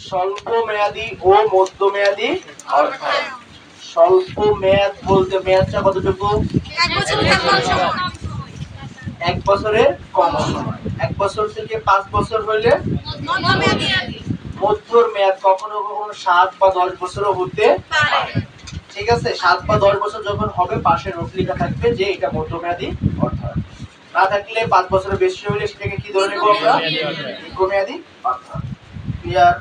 স্বল্প মেয়াদী ও মধ্যমেয়াদী অর্থায়ন। স্বল্প মেয়াদ বলতে মেয়াদটা কতটুকু? 1 বছরের কম সময়। 1 বছর থেকে 5 বছর হইলে মধ্যর মেয়াদ। কখনো কখনো 7 বা 10 বছরও হতে পারে। ঠিক আছে, 7 বা 10 বছর যখন হবে পাশে নোট লেখা থাকবে যে এটা মধ্যমেয়াদী অর্থায়ন। না থাকলে 5 বছরের বেশি হলে সেটাকে কি ধরে নেব আমরা? দীর্ঘমেয়াদী অর্থায়ন। ক্লিয়ার?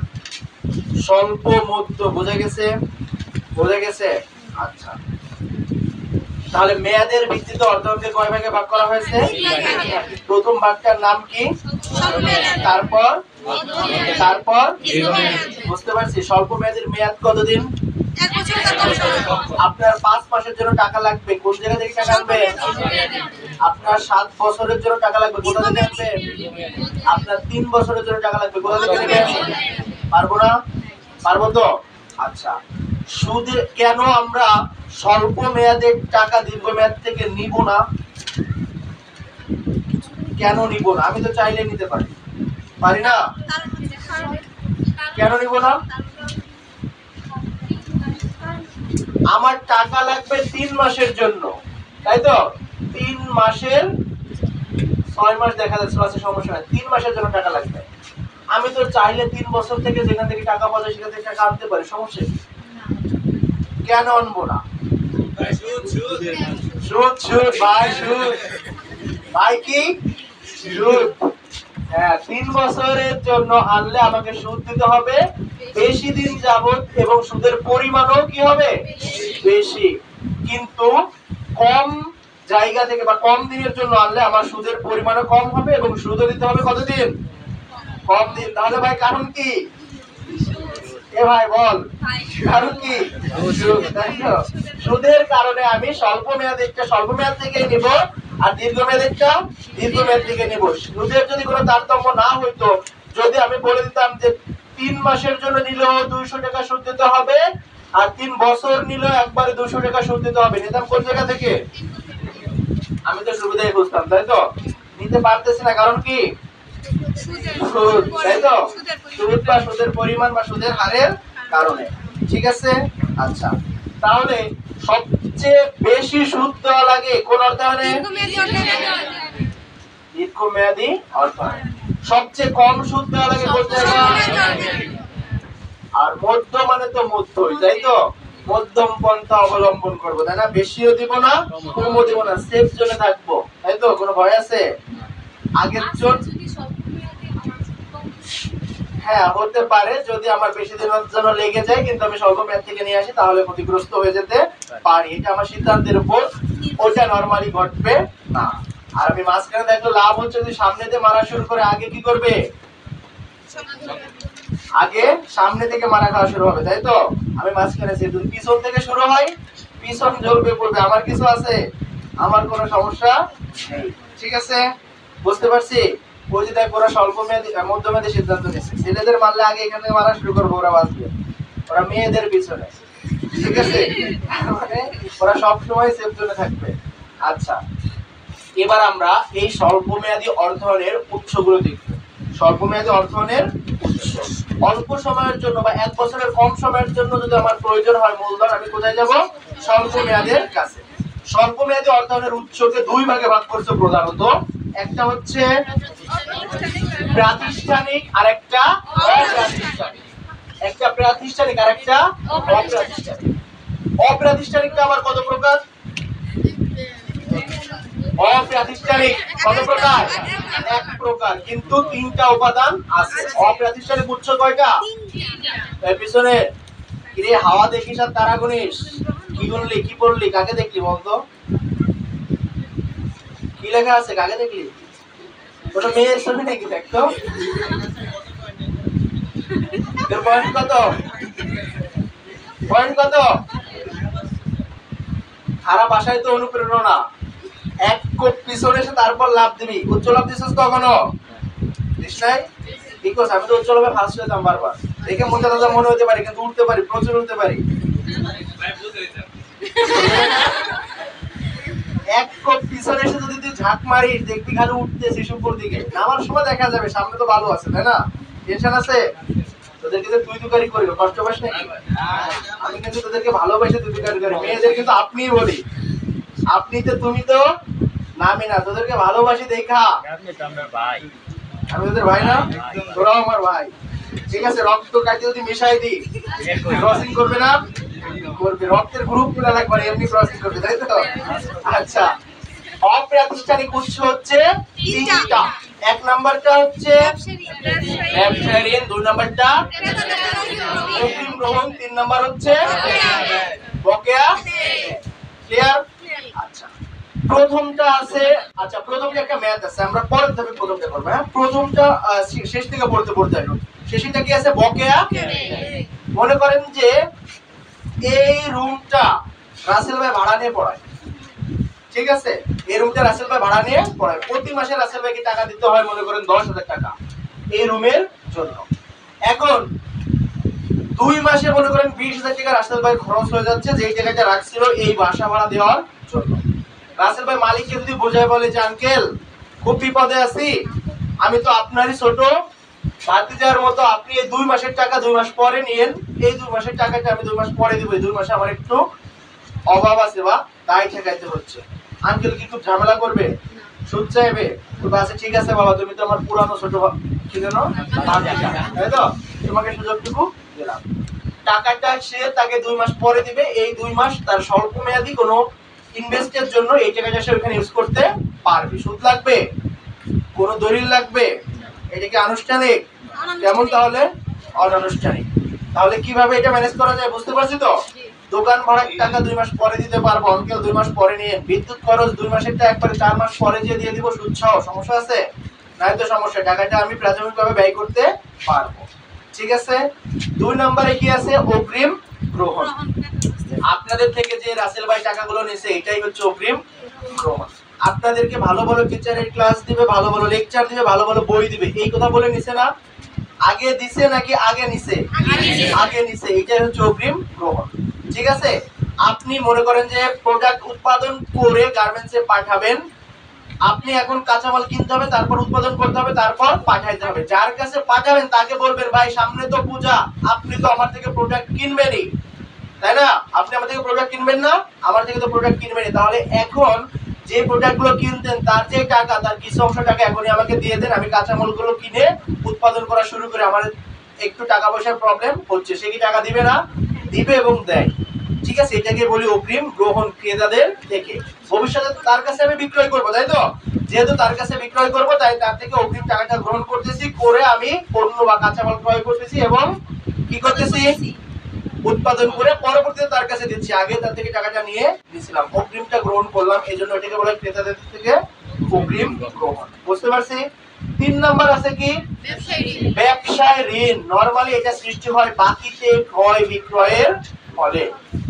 স্বল্প মধ্য বোঝা গেছে? বোঝা গেছে? আচ্ছা, তাহলে মেয়াদের ভিত্তিতে অর্থায়নকে কয় ভাগে ভাগ করা হয়েছে? প্রথম ভাগটার নাম কি? তারপর বুঝতে পারছি। স্বল্প মেয়াদের মেয়াদ কতদিন? আপনার 5 মাসের জন্য টাকা লাগবে, কোন জায়গা থেকে টাকা আনবে? আপনার 7 বছরের জন্য টাকা লাগবে, কোথা থেকে আনবে? আপনার 3 বছরের জন্য টাকা লাগবে, কোথা থেকে নেবেন? পারবো না? পারবো তো? আচ্ছা, সুদে কেন আমরা স্বল্প মেয়াদের টাকা দীর্ঘমেয়াদ থেকে নিব না? কেন নিব না? আমি তো চাইলে নিতে পারি, পারি না? কেন নিব না? আমার টাকা লাগবে 3 মাসের জন্য, তাই তো? 3 মাসের 6 মাস দেখা যাচ্ছে আছে, সমস্যা নাই। 3 মাসের জন্য টাকা লাগবে। আমি তো চাইলে 3 বছর থেকে যেখান থেকে টাকা পাওয়া যায় সেখান থেকে টাকা আনতে পারি, সমস্যা নেই। কেন আনবো না? সুদ ভাই, সুদ ভাই, কি সুদ? হ্যাঁ, 3 বছরের জন্য আনলে আমাকে সুদ দিতে হবে বেশি দিন যাবত, এবং সুদের পরিমাণও কি হবে? বেশি। কিন্তু কম জায়গা থেকে বা কম দিনের জন্য আনলে আমার সুদের পরিমাণও কম হবে এবং সুদও দিতে হবে কতদিন? কম দিন। তাহলে ভাই কারণ কি? এ ভাই বল, কারণ কি? সুদের কারণে আমি স্বল্প মেয়াদেরটা স্বল্প মেয়াদ থেকে নিব আর দীর্ঘমেয়াদেরটা দীর্ঘমেয়াদ থেকে নিব। সুদের যদি কোনো তারতম্য না হইতো, যদি আমি বলে দিতাম যে 3 মাসের জন্য নিলেও 200 টাকা সুদ দিতে হবে আর 3 বছর নিলেও একবারে 200 টাকা সুদ দিতে হবে, নিতাম কোন জায়গা থেকে? আমি তো সুবিধাই বুঝতাম, তাই তো? নিতে পারতেছি না, কারণ কি? সুদ, তাই তো? সুদ বা সুদের পরিমাণ বা সুদের হারের কারণে। ঠিক আছে? আচ্ছা, তাহলে সবচেয়ে বেশি সুদ দেওয়া লাগে কোন অর্থায়নে? দীর্ঘমেয়াদী অর্থায়ন। সবচেয়ে কম সুদ দেওয়া লাগে কোন জায়গায়? আর মধ্য মানে তো মধ্যই, তাই তো? মধ্যম পন্থা অবলম্বন করবো, তাই না? বেশিও দিব না, কমও দিব না, সেফ জোনে থাকবো, তাই তো? কোনো ভয় আছে? আগের জন হ্যাঁ হতে পারে, যদি আমার বেশি দিনের জন্য লেগে যায় কিন্তু আমি স্বল্প মেয়াদ থেকে নিয়ে আসি তাহলে ক্ষতিগ্রস্ত হয়ে যেতে পারি। এটা আমার সিদ্ধান্তের উপর, ওটা নরমালি ঘটবে না। আর আমি মাঝখানে দেখলে লাভ হচ্ছে যদি সামনে দিয়ে মারা শুরু করে, আগে কি করবে? আগে সামনে থেকে মারা খাওয়া শুরু হবে, তাই তো? আমি মাঝখানে যদি পিছন থেকে শুরু হয়, পিছন জ্বলবে পড়বে, আমার কিছু আছে? আমার কোনো সমস্যা নেই। ঠিক আছে? বুঝতে পারছি? ওই যে দেখ, ওরা স্বল্প মেয়াদী মধ্যমেয়াদী সিদ্ধান্ত নিচ্ছে, ছেলেদের মারলে আগে এখান থেকে মারা শুরু করবো, ওরা বাঁচবে, ওরা মেয়েদের পিছনে। ঠিক আছে? মানে ওরা সবসময় সেফ জোনে থাকবে। আচ্ছা, এবার আমরা এই স্বল্প মেয়াদী অর্থায়নের উৎসগুলো দেখব। স্বল্প মেয়াদী অর্থায়নের উৎস, অল্প সময়ের জন্য বা 1 বছরের কম সময়ের জন্য যদি আমার প্রয়োজন হয় মূলধন, আমি কোথায় যাব? স্বল্প মেয়াদের কাছে। স্বল্প মেয়াদী অর্থায়নের উৎসকে 2 ভাগে ভাগ করছে প্রধানত। একটা হচ্ছে প্রাতিষ্ঠানিক আর একটা অপ্রাতিষ্ঠানিক। একটা প্রাতিষ্ঠানিক আর একটা অপ্রাতিষ্ঠানিক। অপ্রাতিষ্ঠানিকটা আবার কত প্রকার? অপ্রাতিষ্ঠানিক কত প্রকার? 1 প্রকার, কিন্তু 3টা উপাদান আছে। অপ্রাতিষ্ঠানিক উৎস কয়টা? এর পিছনে কিরে হাওয়া দেখিস আর তারা গুনিস, কি গুনলি, কি পড়লি, কাকে দেখলি বলতো? কি লেখা আছে, কাকে দেখলি? ওটা মেয়ের ছবি নাকি? দেখতো এর পয়েন্ট কত? পয়েন্ট কত? খারাপ ভাষায় তো অনুপ্রেরণা। 1 কোপ পিছনে এসে তারপর লাভ দিবি। উচ্চ লাভ দিছিস কখনো? দিস নাই? ঠিক আছে, আমি তো উচ্চ লাভে ফার্স্ট হইতাম বারবার। দেখে মনে দাদা মনে হতে পারে, কিন্তু উঠতে পারি, প্রচুর উঠতে পারি। 1 কোপ পিছনে এসে যদি তুই ঝাঁক মারিস, দেখবি খালি উঠতেছিস উপর দিকে। নামার সময় দেখা যাবে সামনে তো ভালো আছে, তাই না? টেনশন আছে তোদের? কিন্তু তুই দুদুকারি করবে, কষ্ট পাস নাকি? আমি কিন্তু তোদেরকে ভালোবাসে দুদুকারি করি, মেয়েদের কিন্তু আপনিই বলি, আপনি তো তুমি তো নামই না, তোদেরকে ভালোবাসি দেখা। আমি তোদের ভাই না, তোরাও আমার ভাই। ঠিক আছে, রক্ত কাটে যদি মিশাই দিই ক্রসিং করবে না? করবে, রক্তের গ্রুপ মিলা লাগবে, এমনি ক্রসিং করবে, তাই তো? আচ্ছা, অপ্রাতিষ্ঠানিক উৎস হচ্ছে তিনটা। এক নাম্বারটা হচ্ছে ব্যবসায় ঋণ, দুই নাম্বারটা অগ্রিম গ্রহণ, তিন নাম্বার হচ্ছে বকেয়া। ক্লিয়ার? আচ্ছা, প্রথমটা আছে, আচ্ছা প্রথমটা একটা ম্যাথ আছে, আমরা পরের ধাপে প্রথমটা করব। হ্যাঁ, প্রথমটা শেষ থেকে পড়তে পড়তে আসবো। শেষটা কি আছে? বকেয়া। মনে করেন যে এই রুমটা রাসেল ভাই ভাড়া নিয়ে পড়ায়, ঠিক আছে? এই রুমটা রাসেল ভাই ভাড়া নিয়ে পড়ায়, প্রতি মাসে রাসেল ভাইকে টাকা দিতে হয় মনে করেন 10,000 টাকা এই রুমের জন্য। এখন 2 মাসে মনে করেন 20,000 টাকা রাসেল ভাই খরচ হয়ে যাচ্ছে, যেই টাকাটা রাখছিল এই বাসা ভাড়া দেওয়ার জন্য। রাসেল ভাই মালিককে যদি বোঝায় বলে যে আঙ্কেল খুব বিপদে আছি, আমি তো আপনারই ছোট ভাতিজার মতো, আপনি এই 2 মাসের টাকা 2 মাস পরে নিয়েন, এই 2 মাসের টাকাটা আমি 2 মাস পরে দিব, এই 2 মাসে আমার একটু অভাব আছে বা তাই ঠেকাইতে হচ্ছে। আঙ্কেল কি খুব ঝামেলা করবে? সুদ চাইবে? আচ্ছা ঠিক আছে বাবা, তুমি তো আমার পুরানো ছোট কি জানো তাই তো, তোমাকে সুযোগটুকু দিলাম। টাকাটা সে তাকে 2 মাস পরে দিবে, এই 2 মাস তার স্বল্প মেয়াদী কোনো ইনভেস্টের জন্য এই টাকাটা সে ওখানে ইউজ করতে পারবে। সুদ লাগবে? কোনো দলিল লাগবে? এটা কি আনুষ্ঠানিক? কেমন তাহলে? অনানুষ্ঠানিক। তাহলে কিভাবে এটা ম্যানেজ করা যায় বুঝতে পারছি তো? দোকান ভাড়া টাকা 2 মাস পরে দিতে পারবো, আঙ্কেল 2 মাস পরে নিয়ে। বিদ্যুৎ খরচ 2 মাসেরটা একবারে 4 মাস পরে দিয়ে দিব সুদ সহ, সমস্যা আছে? নাই তো সমস্যা, টাকাটা আমি প্রাথমিকভাবে ব্যয় করতে পারবো। ঠিক আছে? 2 নম্বরে কি আছে? অগ্রিম গ্রহণ। আপনাদের থেকে যে রাসেল ভাই টাকাগুলো নিছে এটাই হচ্ছে অগ্রিম গ্রহণ। আপনাদেরকে ভালো ভালো টিচারের ক্লাস দিবে, ভালো ভালো লেকচার দিবে, ভালো ভালো বই দিবে, এই কথা বলে নিছে না? আগে দিছে নাকি আগে নিছে? আগে নিছে, এটাই হচ্ছে অগ্রিম গ্রহণ। ঠিক আছে? আপনি মনে করেন যে প্রোডাক্ট উৎপাদন করে গার্মেন্টসে পাঠাবেন, আপনি এখন কাঁচামাল কিনতে হবে, তারপর উৎপাদন করতে হবে, তারপর পাঠাইতে হবে। যার কাছে পাঠাবেন তাকে বলবেন ভাই সামনে তো পূজা, আপনি তো আমার থেকে প্রোডাক্ট কিনবেনই, তাই না? আপনি আমার থেকে প্রোডাক্ট কিনবেন না? আমার থেকে তো প্রোডাক্ট কিনবেনই। তাহলে এখন যে প্রোডাক্টগুলো কিনতেন তার যে টাকা, তার কিছু অংশ টাকা এখনই আমাকে দিয়ে দেন, আমি কাঁচামালগুলো কিনে উৎপাদন করা শুরু করে। আমার একটু টাকা পয়সার প্রবলেম হচ্ছে, সে কি টাকা দিবে না? দিবে এবং দেয়। ঠিক আছে, এটাকে বলি অগ্রিম গ্রহণ ক্রেতাদের থেকে। ভবিষ্যতে তার কাছে আমি বিক্রয় করব, তাই তো? যেহেতু তার কাছে বিক্রয় করব, তাই তার থেকে অগ্রিম টাকাটা গ্রহণ করতেছি, করে আমি পণ্য বা কাঁচামাল ক্রয় করতেছি এবং কি করতেছি? উৎপাদন করে পরবর্তীতে তার কাছে দিচ্ছি। আগে তার থেকে টাকাটা নিয়ে দিছিলাম, অগ্রিমটা গ্রহণ করলাম, এজন্য এটাকে বলে ক্রেতাদের থেকে অগ্রিম গ্রহণ। বুঝতে পারছি? 3 নাম্বার আছে কি? ব্যবসায় ঋণ। নরমালি এটা সৃষ্টি হয় বাকিতে ক্রয় বিক্রয়ের ফলে।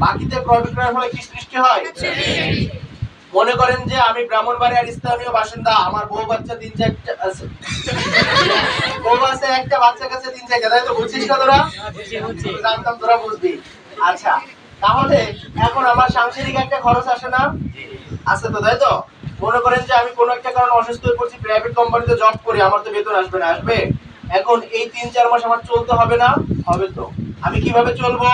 বাকিতে ক্রয় বিক্রয়ের ফলে কি সৃষ্টি হয়? মনে করেন যে আমি ব্রাহ্মণবাড়িয়ার স্থানীয় বাসিন্দা, আমার বউ বাচ্চা 3-4টা আছে, বউ আছে একটা, বাচ্চা কাছে 3-4টা, তাই তো? বুঝছিস না তোরা? জানতাম তোরা বুঝবি। আচ্ছা, তাহলে এখন আমার সাংসারিক একটা খরচ আসে না? আছে তো, তাই তো? মনে করেন যে আমি কোনো একটা কারণে অসুস্থ হয়ে পড়ছি, প্রাইভেট কোম্পানিতে জব করি, আমার তো বেতন আসবে না? আসবে। এখন এই 3-4 মাস আমার চলতে হবে না? হবে তো। আমি কিভাবে চলবো?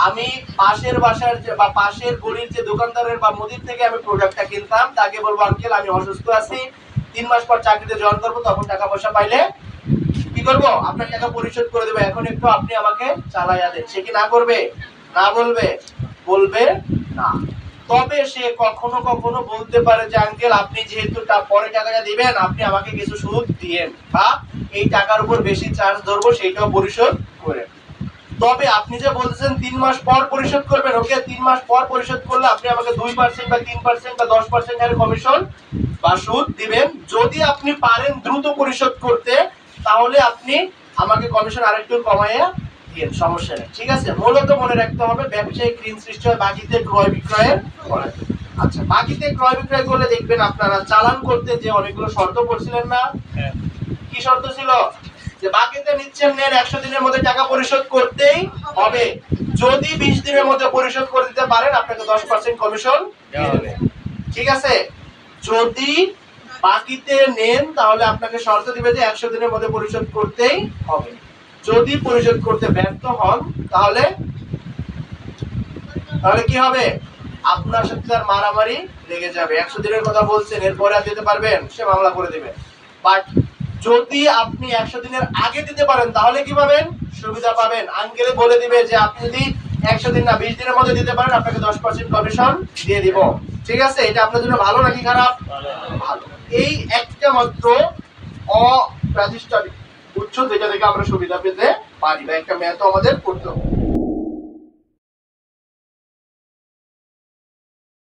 আমি পাশের বাসার বা পাশের গলির যে দোকানদারের বা মুদির থেকে আমি প্রোডাক্টটা কিনতাম, তাকে বলবো আঙ্কেল আমি অসুস্থ আছি, 3 মাস পর চাকরিতে জয়েন করবো, তখন টাকা পয়সা পাইলে কি করবো? আপনার টাকা পরিশোধ করে দেবো, এখন একটু আপনি আমাকে চালাইয়া দেন। সে কি না করবে? না বলবে? বলবে না। তবে সে কখনো কখনো বলতে পারে যে আঙ্কেল আপনি যেহেতু পরে টাকাটা দিবেন, আপনি আমাকে কিছু সুদ দিয়েন, বা এই টাকার উপর বেশি চার্জ ধরবো, সেইটাও পরিশোধ করেন। তবে আপনি যে বলছেন 3 মাস পর পরিশোধ করবেন, ওকে 3 মাস পর পরিশোধ করলে আপনি আমাকে 2% বা 3% বা 10% এর কমিশন বা সুদ দিবেন। যদি আপনি পারেন দ্রুত পরিশোধ করতে, তাহলে আপনি আমাকে কমিশন আরেকটু কমাইয়া দিন, সমস্যা নেই। ঠিক আছে? মূলত মনে রাখতে হবে ব্যবসায়িক ঋণ সৃষ্টি হয় বাকিতে ক্রয় বিক্রয়ের ফলে। আচ্ছা, বাকিতে ক্রয় বিক্রয় করলে দেখবেন আপনারা চালান করতে যে অনেকগুলো শর্ত পড়ছিলেন না? কি শর্ত ছিল? যে বাকিতে নিচ্ছেন নেন, 100 দিনের মধ্যে টাকা পরিশোধ করতেই হবে। যদি 20 দিনের মধ্যে পরিশোধ করে দিতে পারেন, আপনাকে 10% কমিশন দিয়ে দেবে। ঠিক আছে? যদি বাকিতে নেন তাহলে আপনাকে শর্ত দিবে যে 100 দিনের মধ্যে পরিশোধ করতেই হবে। যদি পরিশোধ করতে ব্যর্থ হন তাহলে কি হবে? আপনার সাথে তার মারামারি লেগে যাবে। 100 দিনের কথা বলছেন, এরপরে আর দিতে পারবেন, সে মামলা করে দিবে। বাট যদি আপনি 100 দিনের আগে দিতে পারেন তাহলে কি পাবেন? সুবিধা পাবেন। আঙ্কেলে বলে দিবে যে আপনি যদি 100 দিন না 20 দিনের মধ্যে দিতে পারেন আপনাকে 10% কমিশন দিয়ে দিব। ঠিক আছে? এটা আপনার জন্য ভালো নাকি খারাপ? ভালো। এই একটা মাত্র অপ্রাতিষ্ঠানিক উৎস যেটা থেকে আমরা সুবিধা পেতে পারি, বা একটা মেয়াদ আমাদের করতে হবে।